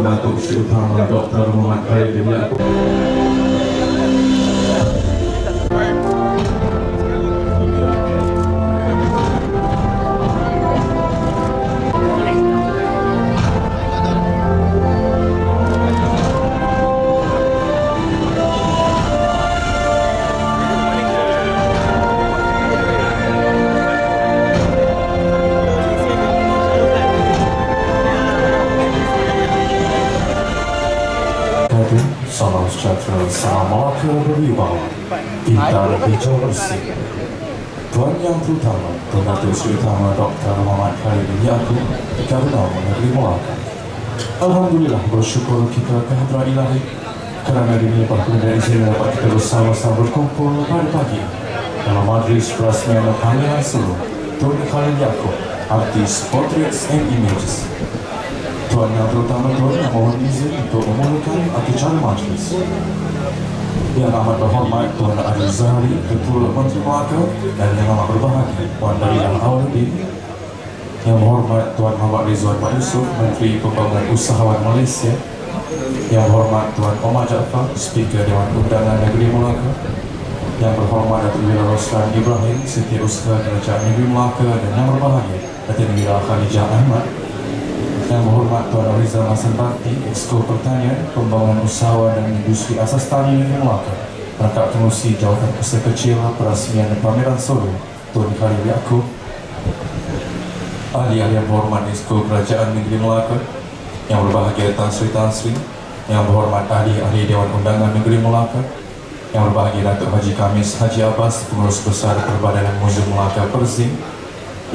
Tuan Datuk Seri Utama Dr. Muhammad Khalid bin Yaakob. Salam sejahtera, salam malaka berwibawa, pintar hijau bersih. Tuan Yang Terutama, Tuan Datuk Seri Utama Dr. Muhammad Khalid bin Yaakob, Gubernur Negeri Melaka. Alhamdulillah, bersyukur kita ke hadrat Ilahi kerana dilimpah kurnia izin dapat kita bersama-sama berkumpul pada pagi dalam majlis perasmian panggilan Solo Tun Khalid Yaakob, artis Portraits and Images. Tuan Yang Terutama, Tuan mohon izin untuk memulakan acara majlis. Yang amat berhormat Tuan Adil Zahari, Ketua Menteri Melaka, dan yang amat berbahagia Tuan Dalilah Awaludin. Yang berhormat Tuan Muhammad Rizwan Mak Yusof, Menteri Pembangunan Usahawan Malaysia. Yang berhormat Tuan Omar Jaafar, Speaker Dewan Undangan Negeri Melaka. Yang berhormat Datuk Wira Roslan Ibrahim, Setiausaha Kerajaan Negeri Melaka, dan yang berbahagia Datuk Wira Khalijah Ahmad. Yang berhormat Tuan Rizal Hasan Bakti, Exco Pertanian, Pembangunan Usahawan dan Industri Asas Tani Negeri Melaka, Perangkat Pengurusi Jawatan Usaha Kecil Perasmian Pameran Solo Tun Khalid Yaakob, ahli-ahli yang berhormat Exco Kerajaan Negeri Melaka, yang berbahagia Tan Sri, yang berhormat ahli-ahli Dewan Undangan Negeri Melaka, yang berbahagia Datuk Haji Kamis Haji Abbas, Pengurus Besar Perbadanan Muzium Melaka Perzim,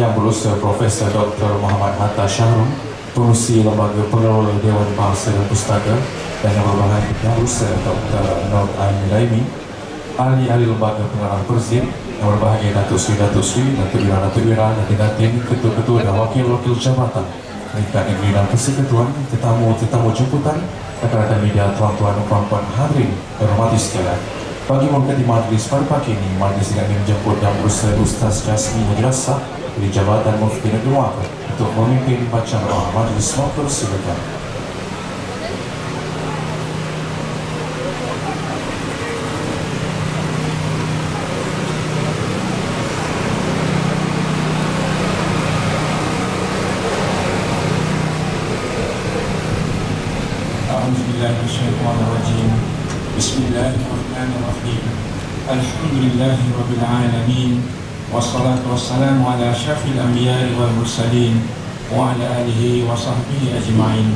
yang berusaha Profesor Dr. Muhammad Hatta Syahrul, Pengurusi Lembaga Pengelola Dewan Bahasa dan Pustaka, dan yang berbahagia yang berusaha Dr. Nur Aini Laimi, ahli-ahli Lembaga Pengarah Perzim, yang berbahagia Datuk Sri, Datuk Wira, Datin, Ketua-Ketua dan Wakil-Wakil Jabatan Peringkat Negeri dan Persekutuan, tetamu jemputan, rakan-rakan media, tuan-tuan dan puan-puan hadirin dan hormati sekalian. Bagi memberkati majlis pada pagi ini, majlis dengan menjemput dan berusaha Ustaz Jasmi Madrasah dari Jabatan Mufti Negeri Melaka untuk memimpin bacaan doa majlis. Silakan. A'udzubillahiminasyaitonirrajim. Bismillahirrahmanirrahim. Alhamdulillahirabbil alamin. Wassalatu wassalamu ala syafil anbiya'i wal mursalin wa ala alihi wa sahbihi ajma'in.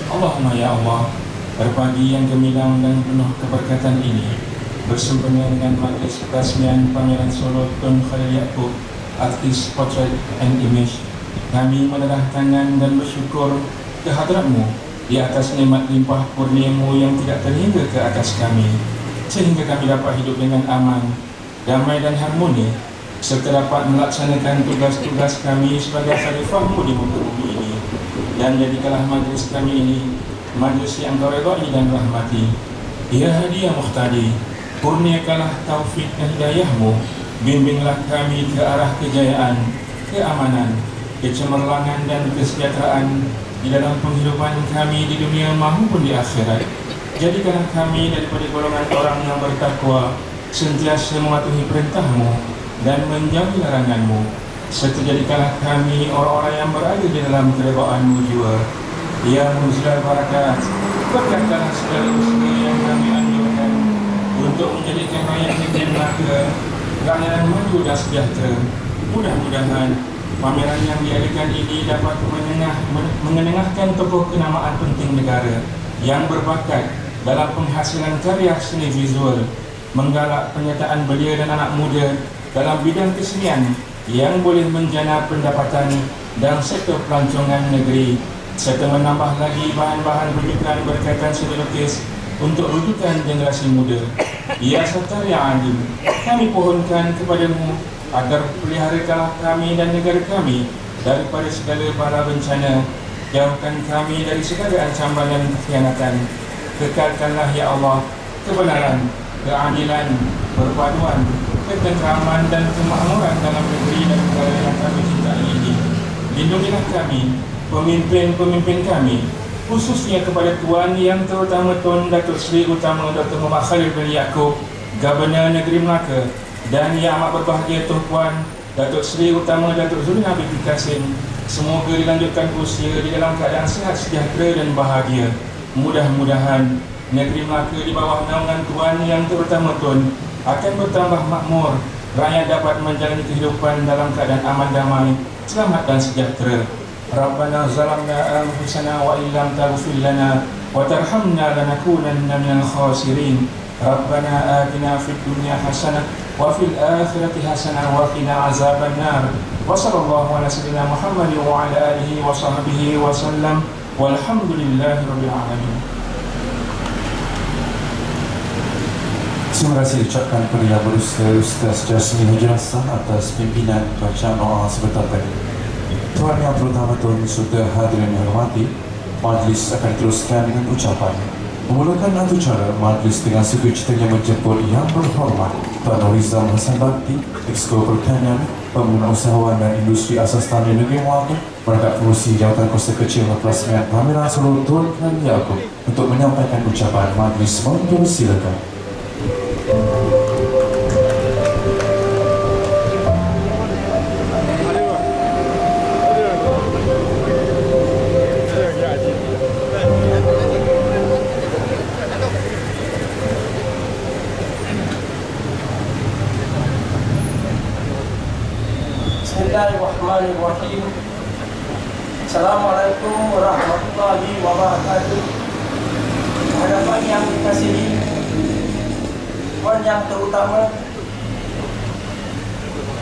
Allahumma ya Allah, pada pagi yang gemilang dan penuh keberkatan ini, bersempena dengan majlis perasmian Pameran Solo Tun Khalid Yaakob, artis Portrait and Image, kami menelah tangan dan bersyukur ke hadratmu di atas nikmat limpah kurniamu yang tidak terhingga ke atas kami, sehingga kami dapat hidup dengan aman, damai dan harmoni, serta dapat melaksanakan tugas-tugas kami sebagai khalifahmu di muka bumi ini. Dan jadikanlah majlis kami ini majlis yang kau redai dan rahmati. Ya Hadiah Muhtadi, kurniakanlah taufik dan hidayahmu, bimbinglah kami ke arah kejayaan, keamanan, kecemerlangan dan kesejahteraan di dalam penghidupan kami di dunia maupun di akhirat. Jadikanlah kami daripada golongan orang yang bertakwa, sentiasa mematuhi perintahmu dan menjauhi laranganmu, serta jadikanlah kami orang-orang yang berada di dalam keredaanmu jua. Ya Muzilal Barakat, berkatkanlah segala usaha yang kami anjurkan untuk menjadikan rakyat negeri Melaka rakyat maju dan sejahtera. Mudah-mudahan pameran yang diadakan ini dapat mengenengahkan tokoh kenamaan penting negara yang berbakat dalam penghasilan karya seni visual, menggalak penyertaan belia dan anak muda dalam bidang kesenian yang boleh menjana pendapatan dan sektor pelancongan negeri, serta menambah lagi bahan-bahan rujukan berkaitan seni lukis untuk rujukan generasi muda. Ya Sattar yang Alim, kami pohonkan kepadamu agar peliharakanlah kami dan negara kami daripada segala bala bencana, jauhkan kami dari segala ancaman dan kekhianatan. Kekalkanlah ya Allah kebenaran, keadilan, perpaduan, ketenteraman dan kemakmuran dalam negeri dan negara yang kami cintai ini. Lindungilah kami, pemimpin-pemimpin kami, khususnya kepada Tuan Yang Terutama Tun Datuk Seri Utama Dr. Muhammad Khalil bin Yaakob, Gubernur Negeri Melaka, dan Yang Amat Berbahagia Tuan Datuk Seri Utama Datuk Zul Habib bin Kasim, semoga dilanjutkan usia di dalam keadaan sihat, sejahtera dan bahagia. Mudah-mudahan negeri Melaka di bawah naungan Tuan Yang Terutama Tun akan bertambah makmur, rakyat dapat menjalani kehidupan dalam keadaan aman damai, selamat dan sejahtera. Rabbana zalamna anfusana wa illam taghfir lana wa tarhamna lanakunanna minal khasirin. Rabbana atina fid dunya hasanah wa fil akhirati hasanah wa qina azabannar. Wa sallallahu ala sayyidina Muhammad wa ala alihi wa sahbihi wa sallam. Walhamdulillahi rabbil alamin. Terima kasih ucapkan kepada Yang Berusia Ustaz Jasmine Hujrasah atas pimpinan bacaan doa sebentar tadi. Tuan Yang Terutama Tun sudah hadirin hormati, majlis akan teruskan dengan ucapan. Memulakan acara majlis dengan sukacitanya menjemput Yang Berhormat Tuan Rizal Hassan Bakti, Exco Pertanian, Pembangunan Usahawan dan Industri Asas Tani Negeri Melaka, Perangkat Pengurusi Jawatan Kuasa Kecil dan Pelaksana Pameran Solo Tun Khan Yaakob untuk menyampaikan ucapan. Majlis mempersilakan. Bismillahirrahmanirrahim. Assalamualaikum warahmatullahi wabarakatuh. Hadapan yang dikasihi Tuan Yang Terutama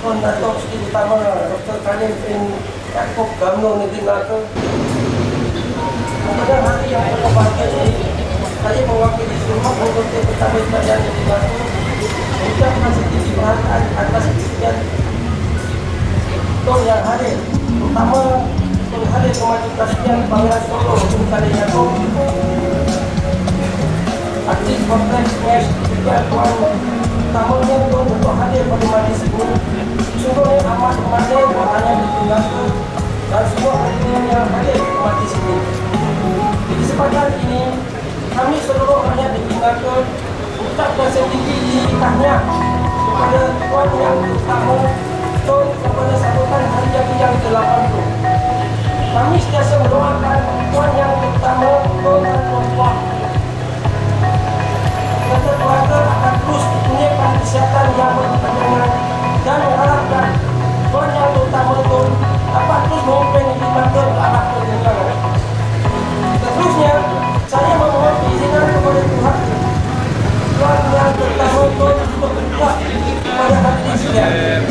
Tun Datuk Seri Utama Dr. Khalil bin Yaakob, Gubernur Negeri Melaka, pada hari yang berbahagia ini, saya mewakili seluruh anggota Pertama Kerajaan Negeri Melaka mengucapkan setinggi perhatian atas kejadian Tun yang hadir, terutama Tun hadir Kemaju Presiden Pameran Solo Tun Khalil Yaakob, artis kompleks mes juga Tuan utamanya Tun untuk hadir pada majlis ini. Sungguhnya amat memadai buat hanya ditinggalkan dan semua hadirin yang hadir di majlis ini. Di kesempatan ini, kami seluruh rakyat ditinggalkan mengucapkan setinggi tahniah kepada Tuan Yang Terutama Tun kepada sambutan hari jadi yang ke-80. Kami sentiasa mendoakan Tuan Yang Terutama Tun dan Tuan serta keluarga akan terus dikurniakan kesihatan yang berkepanjangan dan mengharapkan Tuan Yang Terutama Tun dapat terus memimpin negeri Melaka ke arah kemenangan. Seterusnya, saya memohon keizinan kepada Tuhan Tuan Yang Terutama Tun untuk berdoa kepada hadirin sekalian.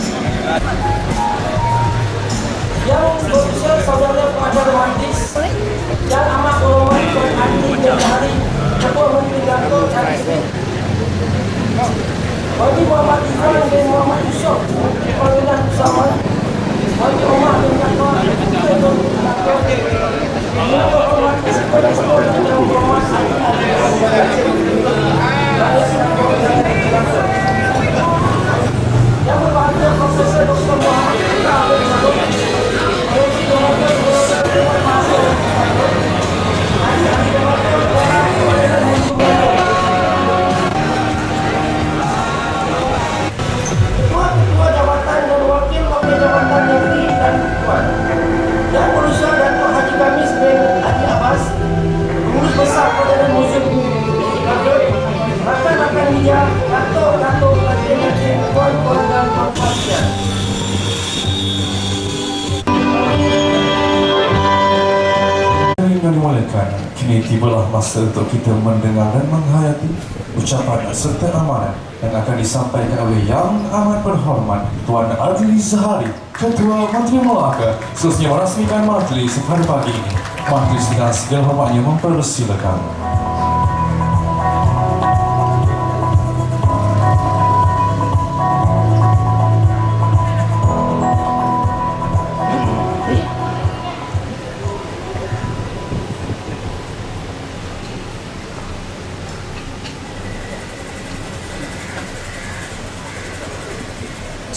Yang berusia saudara pengacara majlis yang amat berhormat Tuan Andi Jahari, Ketua Menteri Dato' Seri Wali Muhammad Izwan bin Muhammad Yusof, Menteri Pembangunan Usahawan, Wali Umar bin Dato' Ketua yang berhormat kepada seluruh yang berhormat yang berbahagia Profesor Dr. Muhammad Ketua Jabatan dan Wakil Jabatan Negeri dan Tuan Yang Berusia Datuk Haji Kamis bin Haji Abbas, Pengurus Besar Perdana Museum rakan-rakan media, Datuk Hadirin Tuan-tuan dan Puan-puan sekalian. Yang dimuliakan, kini tibalah masa untuk kita mendengar dan menghayati ucapan serta amanat yang akan disampaikan oleh Yang Amat Berhormat Tuan Adli Zahari, Ketua Menteri Melaka, seterusnya merasmikan majlis pada pagi ini. Majlis dengan segala hormatnya mempersilakan.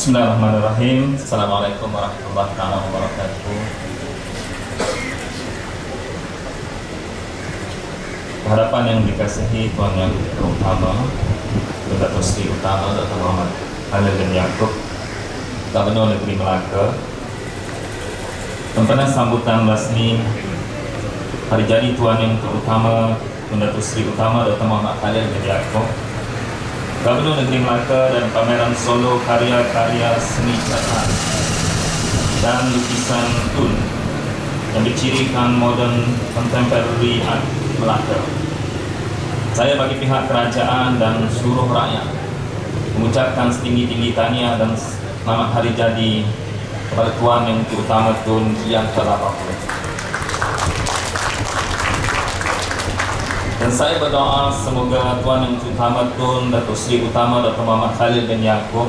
Bismillahirrahmanirrahim. Assalamualaikum warahmatullahi wabarakatuh. hadapan yang dikasihi Tuan Yang Terutama, Datuk Seri Utama Dr. Muhammad Khalil bin Yaakob, Gubernur Negeri Melaka, sempena sambutan rasmi hari jadi Tuan Yang Terutama Datuk Seri Utama Dr. Muhammad Khalil bin Yaakob, Gubernur Negeri Melaka, dan pameran solo karya-karya seni cetak dan lukisan tun yang dicirikan modern contemporary art Melaka. Saya bagi pihak kerajaan dan seluruh rakyat mengucapkan setinggi-tinggi tahniah dan selamat hari jadi kepada Tuan Yang Terutama Tun yang ke-80. Dan saya berdoa semoga Tuan Yang Terutama Tun Datuk Seri Utama Dr. Muhammad Khalil bin Yaakob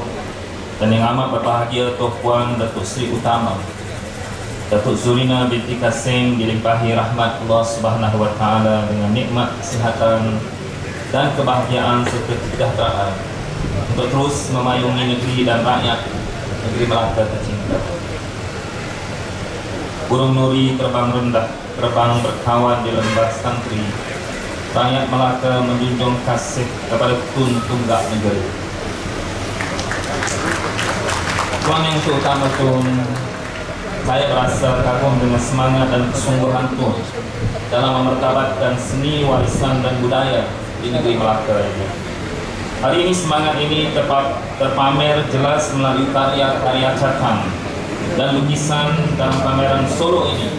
dan yang amat berbahagia Tuan Puan Datuk Seri Utama Datuk Zurina binti Kasim dilimpahi rahmat Allah Subhanahu wa taala dengan nikmat kesihatan dan kebahagiaan serta kesejahteraan untuk terus memayungi negeri dan rakyat negeri Melaka tercinta. Burung nuri terbang rendah, terbang berkawan di lembah santri. Rakyat Melaka menjunjung kasih kepada Tun Tunggak Negeri. Tuan Yang Terutama Tun, saya berasa kagum dengan semangat dan kesungguhan Tun dalam memertabatkan seni, warisan dan budaya di negeri Melaka ini. Hari ini semangat ini terpamer jelas melalui karya-karya catang dan lukisan dalam pameran solo ini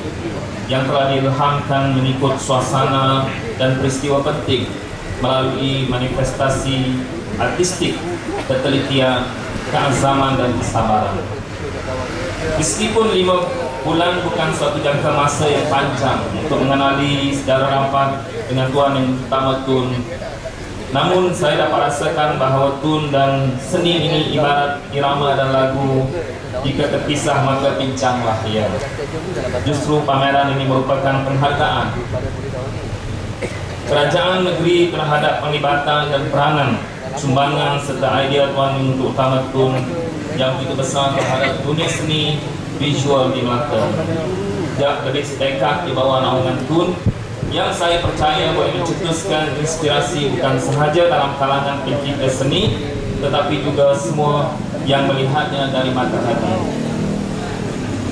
yang telah diilhamkan mengikut suasana dan peristiwa penting melalui manifestasi artistik, ketelitian, keazaman dan kesabaran. Meskipun 5 bulan bukan suatu jangka masa yang panjang untuk mengenali secara rapat dengan Tuan Yang Terutama Tun, namun saya dapat rasakan bahawa tun dan seni ini ibarat irama dan lagu, jika terpisah maka pincanglah ia. Justru pameran ini merupakan penghargaan kerajaan negeri terhadap penglibatan dan peranan, sumbangan serta idea Tuan Yang Terutama Tun yang begitu besar terhadap dunia seni visual di Melaka. Jak lebih sedekat di bawah naungan Tun yang saya percaya boleh mencetuskan inspirasi bukan sahaja dalam kalangan pencipta seni, tetapi juga semua yang melihatnya dari mata hati.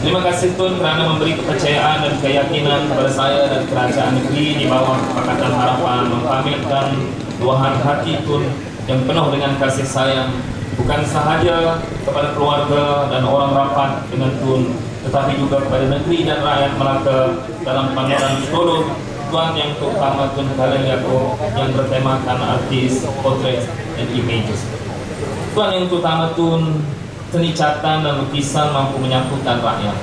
Terima kasih Tun kerana memberi kepercayaan dan keyakinan kepada saya dan kerajaan negeri di bawah Pakatan Harapan mempamerkan luahan hati Tun yang penuh dengan kasih sayang, bukan sahaja kepada keluarga dan orang rapat dengan Tun, tetapi juga kepada negeri dan rakyat Melaka dalam pameran solo Tuan Yang Terutama Tun Khalil Yaakob yang bertemakan artis, portrait, dan images. Tuan Yang Terutama Tun, seni catatan dan lukisan mampu menyatukan rakyat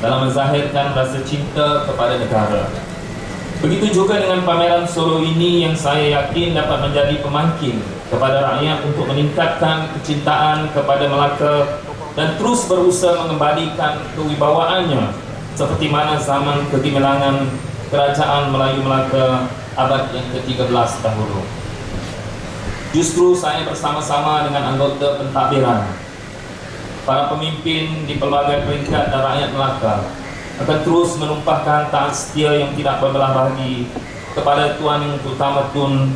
dalam menzahirkan rasa cinta kepada negara. Begitu juga dengan pameran solo ini yang saya yakin dapat menjadi pemangkin kepada rakyat untuk meningkatkan kecintaan kepada Melaka dan terus berusaha mengembalikan kewibawaannya seperti mana zaman kegemilangan Kerajaan Melayu Melaka abad yang ke-13 dahulu. Justru saya bersama-sama dengan anggota pentadbiran, para pemimpin di pelbagai peringkat dan rakyat Melaka akan terus menumpahkan taat setia yang tidak berbelah bagi kepada Tuan Yang Terutama Tun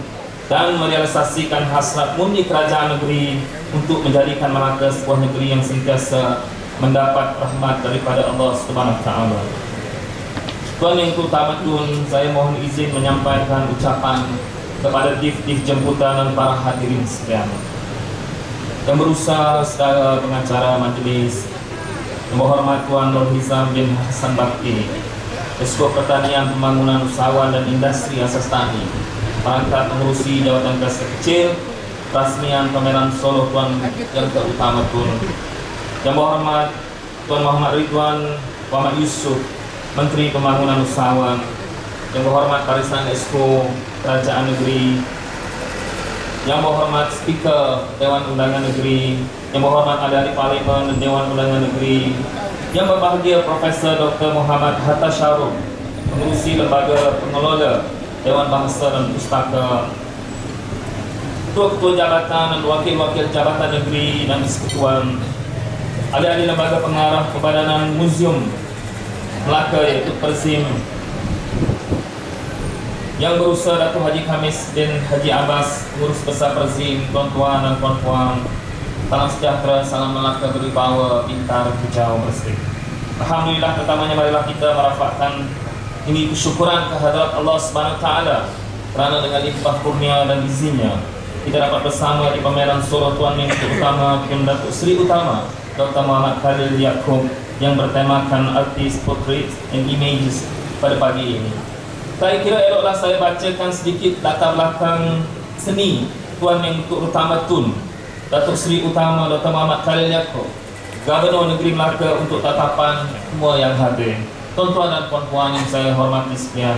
dan merealisasikan hasrat murni kerajaan negeri untuk menjadikan Melaka sebuah negeri yang sentiasa mendapat rahmat daripada Allah Subhanahu Wa Taala. Tuan Yang Terutama Tun, saya mohon izin menyampaikan ucapan kepada dif-dif jemputan dan para hadirin sekalian. Yang berusaha secara pengacara majlis, yang berhormat Tuan Nur Hizam bin Hasan Bakti, Esko Pertanian Pembangunan Usahawan dan Industri Asas Tani, perangkat pengurusi jawatan kuasa kecil, rasmian pameran solo Tuan Yang Terutama Tun. Yang berhormat Tuan Muhammad Ridwan Muhammad Yusuf, Menteri Pembangunan Usahawan. Yang berhormat Barisan Esko Kerajaan Negeri. Yang berhormat Speaker Dewan Undangan Negeri. Yang berhormat Ahli Parlimen dan Dewan Undangan Negeri. Yang berbahagia Profesor Dr. Muhammad Hatta Syarul, pengurusi Lembaga Pengelola Dewan Bahasa dan Pustaka. Ketua-ketua jabatan dan wakil-wakil jabatan negeri dan persekutuan. Ahli-ahli lembaga pengarah Pembadanan Museum Melaka iaitu Persim. Yang berusaha Datuk Haji Khamis bin Haji Abbas, Pengurus Besar Perzim, tuan-tuan dan puan-puan, salam sejahtera, salam Melaka berwibawa, pintar, hijau, bersih. Alhamdulillah, pertamanya marilah kita merafakkan ini syukuran kehadrat Allah Subhanahu Wa Taala kerana dengan limpah kurnia dan izinnya kita dapat bersama di pameran surah Tuan Menteri Utama Tun Datuk Seri Utama Dr. Muhammad Khalil Yaakob yang bertemakan Artist Portraits and Images pada pagi ini. Saya kira eloklah saya bacakan sedikit latar belakang seni Tuan Mentua Utama Tun Datuk Seri Utama Dr. Muhammad Khalil Yaakob, Gubernur Negeri Melaka, untuk tatapan semua yang hadir. Tuan-tuan dan puan-puan yang saya hormati sekalian,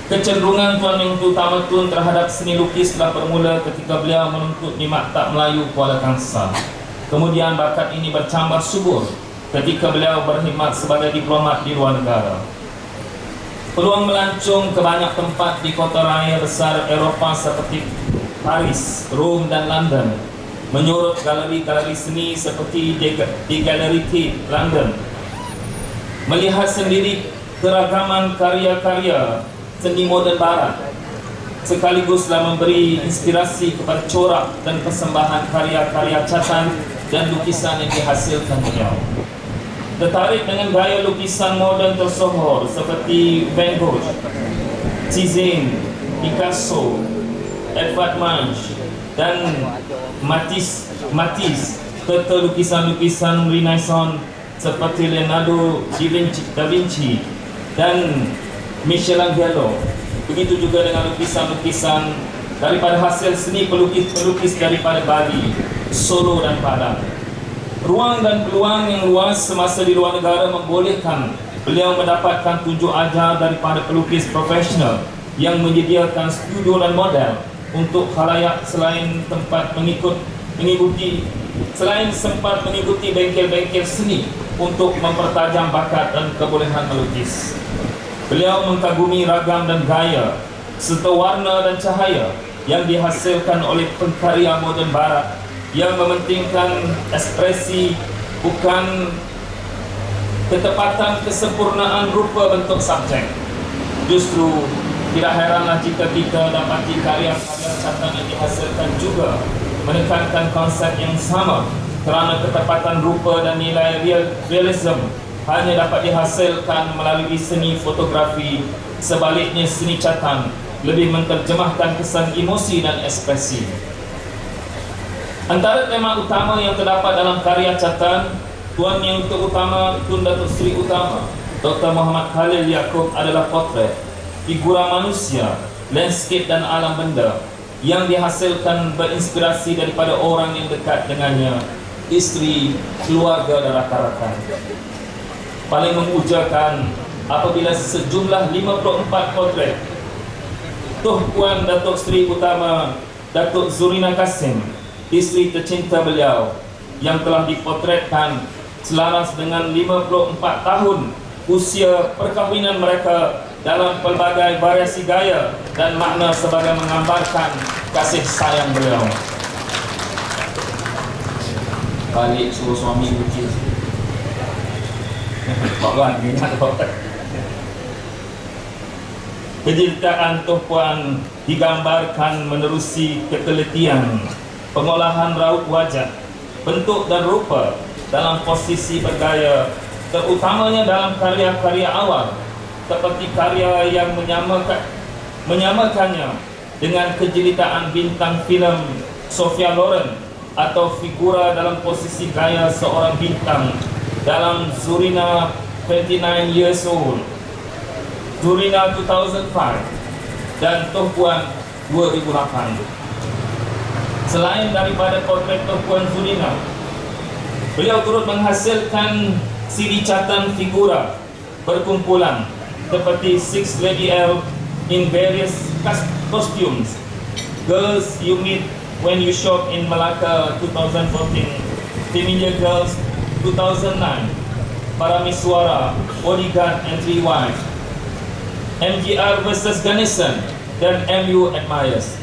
kecenderungan Tuan Mentua Utama Tun terhadap seni lukis telah bermula ketika beliau menuntut di Maktab Melayu Kuala Kangsar. Kemudian bakat ini bercambah subur ketika beliau berkhidmat sebagai diplomat di luar negara. Peluang melancong ke banyak tempat di kota raya besar Eropah seperti Paris, Rom dan London menyurut galeri-galeri seni seperti di Galeri Tate, London. Melihat sendiri keragaman karya-karya seni moden barat sekaliguslah memberi inspirasi kepada corak dan persembahan karya-karya catan dan lukisan yang dihasilkan beliau. Tertarik dengan gaya lukisan moden tersohor seperti Van Gogh, Cezanne, Picasso, Edvard Munch dan Matisse, serta lukisan-lukisan Renaissance seperti Leonardo da Vinci dan Michelangelo. Begitu juga dengan lukisan-lukisan daripada hasil seni pelukis daripada Bali, Solo dan Padang. Ruang dan peluang yang luas semasa di luar negara membolehkan beliau mendapatkan tunjuk ajar daripada pelukis profesional yang menyediakan studio dan model untuk khalayak selain sempat mengikuti bengkel-bengkel seni untuk mempertajam bakat dan kebolehan melukis. Beliau mengagumi ragam dan gaya serta warna dan cahaya yang dihasilkan oleh pengkarya moden barat yang mementingkan ekspresi, bukan ketepatan kesempurnaan rupa bentuk subjek. Justru tidak heranlah jika kita dapati karya-karya catan yang dihasilkan juga menekankan konsep yang sama, kerana ketepatan rupa dan nilai realism hanya dapat dihasilkan melalui seni fotografi. Sebaliknya, seni catan lebih menerjemahkan kesan emosi dan ekspresi. Antara tema utama yang terdapat dalam karya catan Tuan Yang Utama Tun Datuk Seri Utama Dr. Muhammad Khalil Yaakob adalah potret, figura manusia, landscape dan alam benda yang dihasilkan berinspirasi daripada orang yang dekat dengannya, isteri, keluarga dan rakan-rakan. Paling memujakan apabila sejumlah 54 potret Tuh Puan Datuk Seri Utama Datuk Zurina Kasim, isteri tercinta beliau, yang telah dipotretkan selaras dengan 54 tahun usia perkahwinan mereka dalam pelbagai variasi gaya dan makna sebagai menggambarkan kasih sayang beliau. Balik suruh suami lukis. Bapak minat bapak. Kecintaan Tuh Puan digambarkan menerusi ketelitian pengolahan raut wajah, bentuk dan rupa dalam posisi bergaya, terutamanya dalam karya-karya awal seperti karya yang menyamakannya dengan kejelitaan bintang filem Sophia Loren atau figura dalam posisi gaya seorang bintang dalam Zurina 29 Years Old, Zurina 2005 dan Tuh Puan 2008. Selain daripada potret Tuh Puan Zurina, beliau turut menghasilkan CD catan figura berkumpulan seperti Six Lady L in various costumes, Girls You Meet When You Shop in Melaka 2014, Familiar Girls 2009, Paramiswara, Bodyguard and Three Wives, MGR vs Ganesan dan MU Admires.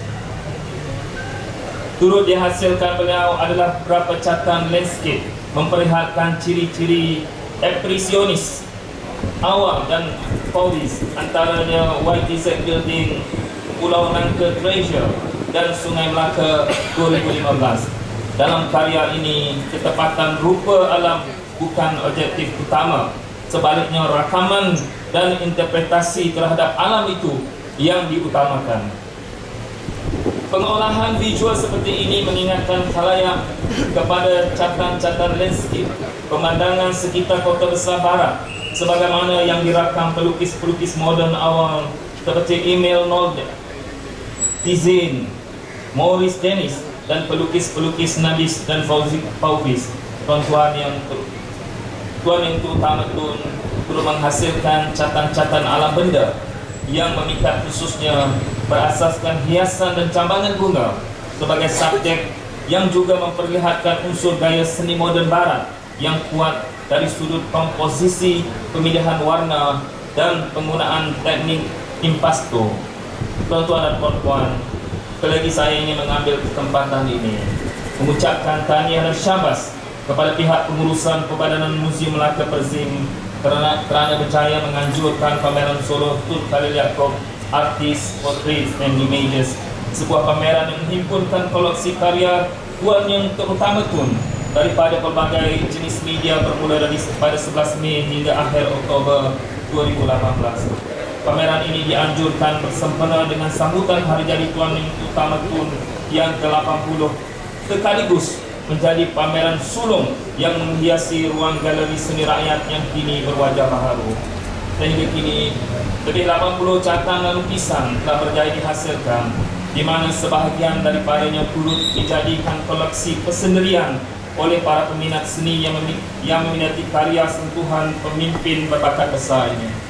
Turut dihasilkan beliau adalah beberapa catan landscape memperlihatkan ciri-ciri ekspresionis awal dan Paulis, antaranya YTZ Building, Pulau Nangka Treasure dan Sungai Melaka 2015. Dalam karya ini, ketepatan rupa alam bukan objektif utama. Sebaliknya, rakaman dan interpretasi terhadap alam itu yang diutamakan. Pengolahan visual seperti ini mengingatkan khalayak kepada catatan-catatan landscape pemandangan sekitar kota besar barat, sebagaimana yang dirakam pelukis-pelukis moden awal seperti Emil Nolde, Tizin, Maurice Denis, dan pelukis-pelukis Nabis dan Fauvis. Tuan-tuan yang terutama turut menghasilkan catatan-catatan alam benda yang memikat, khususnya berasaskan hiasan dan cambangan bunga sebagai subjek, yang juga memperlihatkan unsur gaya seni moden barat yang kuat dari sudut komposisi, pemilihan warna, dan penggunaan teknik impasto. Tuan-tuan dan puan-puan, sekali lagi saya ingin mengambil kesempatan ini mengucapkan tahniah dan syabas kepada pihak pengurusan Perbadanan Muzium Melaka Perzim kerana berjaya menganjurkan pameran Solo Tun Khalil Yaakob Artist Portraits and Images, sebuah pameran yang menghimpunkan koleksi karya tuan yang terutama Tun daripada pelbagai jenis media bermula dari pada 11 Mei hingga akhir Oktober 2018. Pameran ini dianjurkan bersempena dengan sambutan hari jadi tuan yang terutama Tun yang ke-80, sekaligus menjadi pameran sulung yang menghiasi ruang galeri seni rakyat yang kini berwajah baharu. Sehingga kini lebih 80 catatan dan lukisan telah berjaya dihasilkan, di mana sebahagian daripadanya turut dijadikan koleksi persendirian oleh para peminat seni yang meminati karya sentuhan pemimpin berbakat besar ini.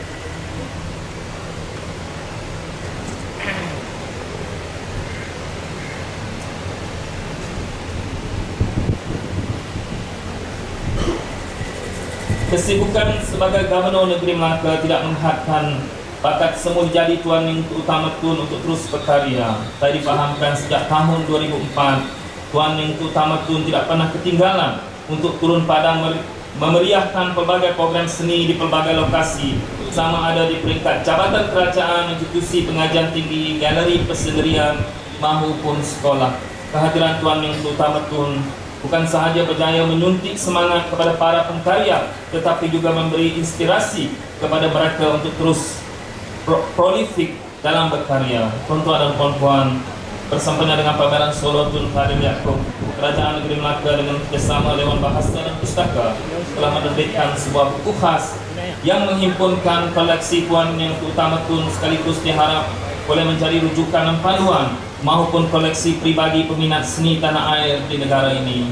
Kesibukan sebagai Gubernur Negeri Melaka tidak menghadkan bakat semua jadi tuan yang terutama Tun untuk terus berkarya. Saya difahamkan sejak tahun 2004, tuan yang terutama Tun tidak pernah ketinggalan untuk turun padang memeriahkan pelbagai program seni di pelbagai lokasi, sama ada di peringkat jabatan kerajaan, institusi pengajian tinggi, galeri persendirian maupun sekolah. Kehadiran tuan yang terutama Tun bukan sahaja berjaya menyuntik semangat kepada para pengkarya, tetapi juga memberi inspirasi kepada mereka untuk terus prolifik dalam berkarya. Tuan-tuan dan puan-puan, bersempena dengan pameran Solo Tun Khalil Yaakob, Kerajaan Negeri Melaka dengan kerjasama Dewan Bahasa dan Pustaka telah menerbitkan sebuah buku khas yang menghimpunkan koleksi tuan yang terutama Tun, sekaligus diharap boleh menjadi rujukan dan panduan maupun koleksi pribadi peminat seni tanah air di negara ini.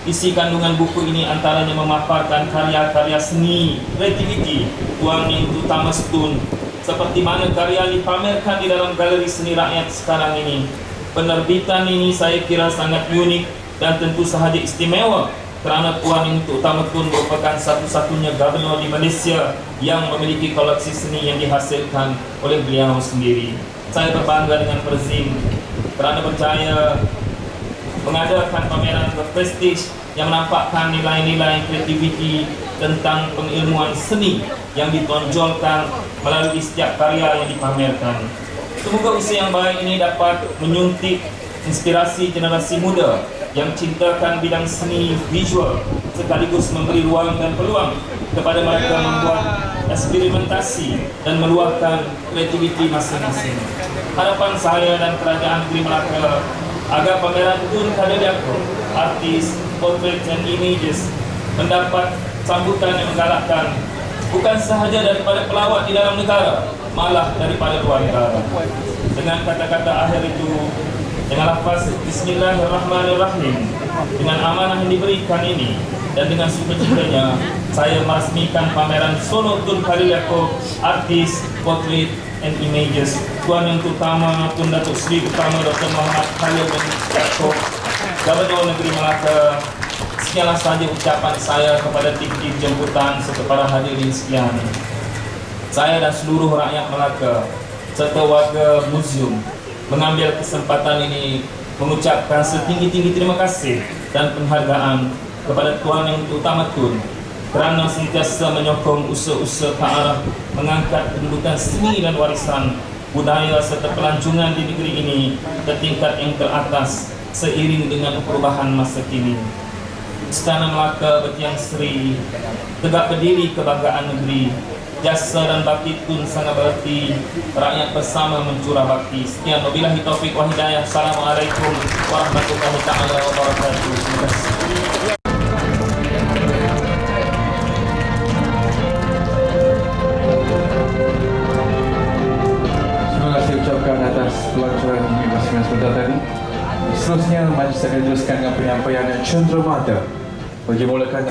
Isi kandungan buku ini antaranya memaparkan karya-karya seni, kreativiti tuan yang terutama Tun, seperti mana karya dipamerkan di dalam galeri seni rakyat sekarang ini. Penerbitan ini saya kira sangat unik dan tentu sahaja istimewa kerana tuan yang terutama Tun merupakan satu-satunya gubernur di Malaysia yang memiliki koleksi seni yang dihasilkan oleh beliau sendiri. Saya berbangga dengan Perzim kerana berjaya mengadakan pameran berprestij yang menampakkan nilai-nilai kreativiti tentang pengilmuan seni yang ditonjolkan melalui setiap karya yang dipamerkan. Semoga usaha yang baik ini dapat menyuntik inspirasi generasi muda yang cintakan bidang seni visual, sekaligus memberi ruang dan peluang kepada mereka membuat eksperimentasi dan meluahkan kreativiti masing-masing. Harapan saya dan Kerajaan Negeri Melaka agar pameran Tun Khalil Yaakob Artist Portraits and Images mendapat sambutan yang menggalakkan, bukan sahaja daripada pelawat di dalam negara, malah daripada luar negara. Dengan kata-kata akhir itu, dengan lafaz Bismillahirrahmanirrahim, dengan amanah yang diberikan ini dan dengan sukacitanya, saya meresmikan pameran Solo Tun Khalil Yaakob Artist Portrait and Images. Tuan yang terutama Tun Datuk Seri Utama Dr. Muhammad Khalil bin Yaakob, Gubernur Negeri Melaka. Sekianlah sahaja ucapan saya kepada tim-tim jemputan serta para hadirin sekalian. Saya dan seluruh rakyat Melaka serta warga muzium mengambil kesempatan ini mengucapkan setinggi-tinggi terima kasih dan penghargaan kepada tuan yang terutama Tun kerana sentiasa menyokong usaha-usaha ke arah mengangkat kedudukan seni dan warisan budaya serta pelancongan di negeri ini ke tingkat yang teratas seiring dengan perubahan masa kini. Istana Melaka Bertiang Seri tegak berdiri kebanggaan negeri. Jasa dan bakti pun sangat berarti. Rakyat bersama mencurah bakti. Sekian, wabillahi taufiq wa hidayah. Assalamualaikum warahmatullahi taala wabarakatuh. Terima kasih. Terima kasih ucapkan atas pelancaran masing-masing sebentar tadi. Seterusnya, majlis akan teruskan dengan penyampaian cenderamata bagi mulakan.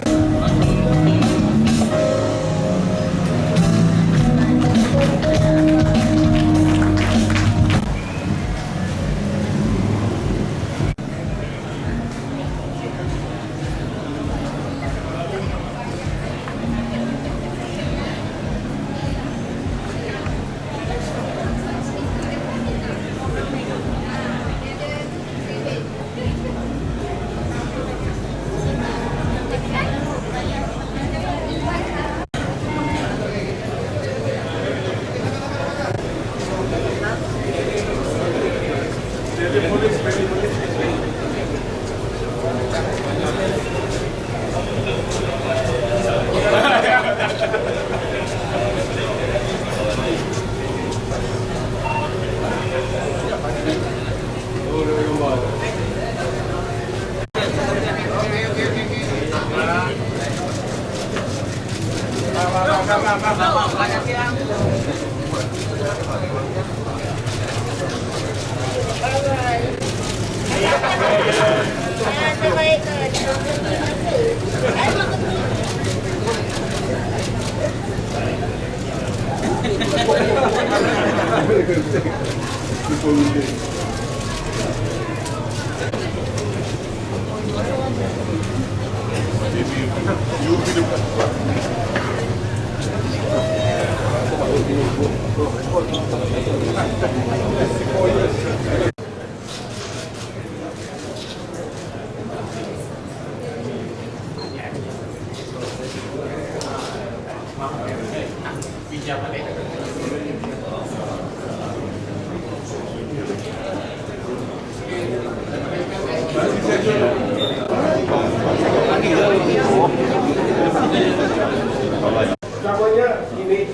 Namanya image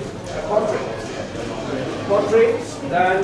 portrait dan